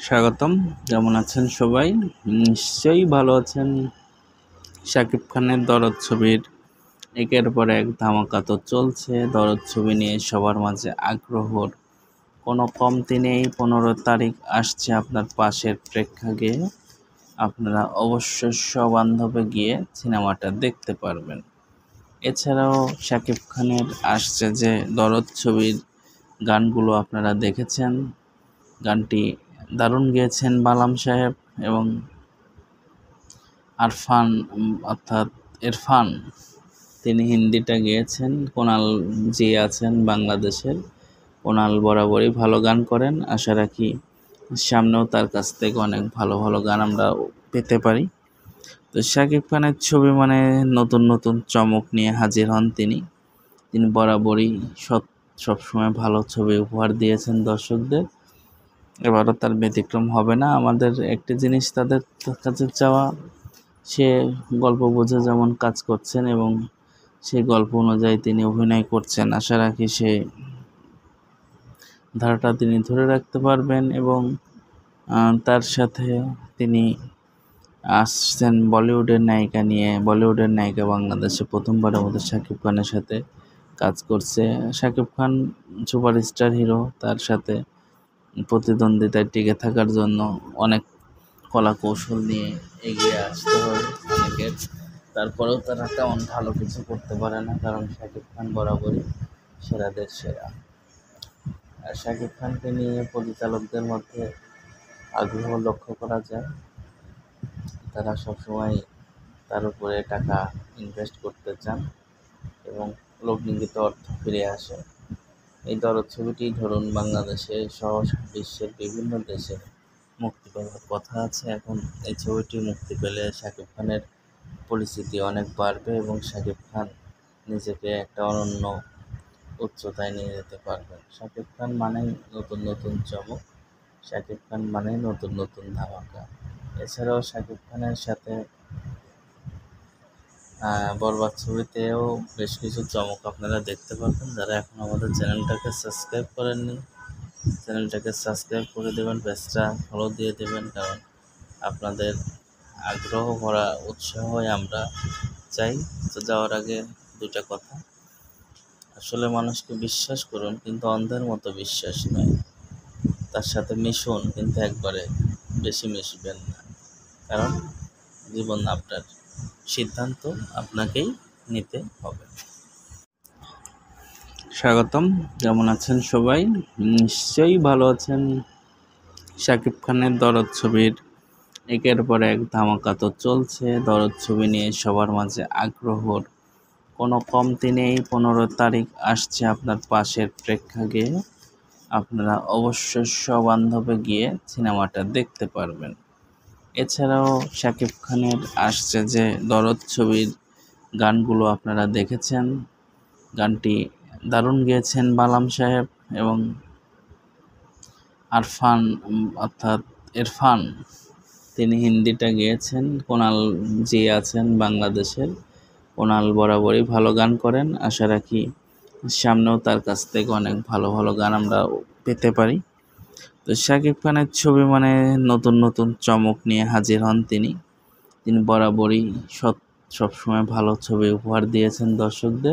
স্বাগতম। কেমন আছেন সবাই? নিশ্চয়ই ভালো আছেন। শাকিব খানের দরদ ছবির একের পর এক ধামাকা তো চলছে। দরদ ছবি নিয়ে সবার মাঝে আগ্রহর কোনো কমতি নেই। 15 তারিখ আসছে আপনার পাশের প্রেক্ষাগৃহে। আপনারা অবশ্যই সবান্ধবে গিয়ে সিনেমাটা দেখতে পারবেন। এছাড়াও শাকিব খানের আসছে যে দরদ ছবির গানগুলো আপনারা দেখেছেন। গানটি দারুণ গেয়েছেন বালাম সাহেব এবং ইরফান তিনি হিন্দিটা গেয়েছেন। কুনাল জি আছেন বাংলাদেশের। কুনাল বরাবরই ভালো গান করেন। আশা রাখি সামনেও তার কাছ থেকে অনেক ভালো ভালো গান আমরা পেতে পারি। তো শাকিব খানের ছবি মানে নতুন নতুন চমক নিয়ে হাজির হন তিনি বরাবরই সবসময় ভালো ছবি উপহার দিয়েছেন দর্শকদের। এবারও তার ব্যতিক্রম হবে না। আমাদের একটি জিনিস তাদের কাছে চাওয়া, সে গল্প বুঝে যেমন কাজ করছেন এবং সেই গল্প অনুযায়ী তিনি অভিনয় করছেন। আশা রাখি সে ধারাটা তিনি ধরে রাখতে পারবেন এবং তার সাথে তিনি আসছেন বলিউডের নায়িকা নিয়ে। বলিউডের নায়িকা বাংলাদেশে প্রথমবারের মতো শাকিব খানের সাথে কাজ করছে। শাকিব খান সুপারস্টার হিরো, তার সাথে প্রতিদ্বন্দ্বিতায় টিকে থাকার জন্য অনেক কলা কৌশল নিয়ে এগিয়ে আসতে হয় অনেকের। তারপরেও তারা তেমন ভালো কিছু করতে পারে না, কারণ শাকিব খান বরাবরই সেরাদের সেরা। আর শাকিব খানকে নিয়ে পরিচালকদের মধ্যে আগ্রহ লক্ষ্য করা যায়। তারা সবসময় তার উপরে টাকা ইনভেস্ট করতে চান এবং লগ্নিকৃত অর্থ ফিরে আসে। এই দরদ ছবিটি ধরুন বাংলাদেশে সহ বিশ্বের বিভিন্ন দেশে মুক্তি পাওয়ার কথা আছে। এখন এই ছবিটি মুক্তি পেলে শাকিব খানের পরিচিতি অনেক বাড়বে এবং শাকিব খান নিজেকে একটা অনন্য উচ্চতায় নিয়ে যেতে পারবেন। শাকিব খান মানেই নতুন নতুন চমক, শাকিব খান মানেই নতুন নতুন ধামাকা। এছাড়াও শাকিব খানের সাথে বরবাদ ছবিতেও বেশ কিছু চমক আপনারা দেখতে পাবেন। যারা এখন আমাদের চ্যানেলটাকে সাবস্ক্রাইব করেননি, চ্যানেলটাকে সাবস্ক্রাইব করে দেবেন, পেজটা ফলো দিয়ে দেবেন, কারণ আপনাদের আগ্রহ ভরা উৎসাহই আমরা চাই। তো যাওয়ার আগে দুটা কথা, আসলে মানুষকে বিশ্বাস করুন কিন্তু অন্ধের মতো বিশ্বাস নয়। তার সাথে মিশুন কিন্তু একবারে বেশি মিশবেন না, কারণ জীবন আপনার, সিদ্ধান্ত আপনাকেই নিতে হবে। স্বাগতম। কেমন আছেন সবাই? নিশ্চয়ই ভালো আছেন। শাকিব খানের দরদ ছবির একের পর এক ধামাকা তো চলছে। দরদ ছবি নিয়ে সবার মাঝে আগ্রহর কোনো কমতি নেই। 15 তারিখ আসছে আপনার পাশের প্রেক্ষাগৃহে। আপনারা অবশ্যই সবান্ধবে গিয়ে সিনেমাটা দেখতে পারবেন। এছাড়াও শাকিব খানের আসছে যে দরদ ছবির গানগুলো আপনারা দেখেছেন। গানটি দারুণ গেয়েছেন বালাম সাহেব এবং ইরফান তিনি হিন্দিটা গেয়েছেন। কুনাল জি আছেন বাংলাদেশের। কুনাল বরাবরই ভালো গান করেন। আশা রাখি সামনেও তার কাছ থেকে অনেক ভালো ভালো গান আমরা পেতে পারি। তো শাকিব খানের ছবি মানে নতুন নতুন চমক নিয়ে হাজির হন তিনি বরাবরই সবসময় ভালো ছবি উপহার দিয়েছেন দর্শকদের।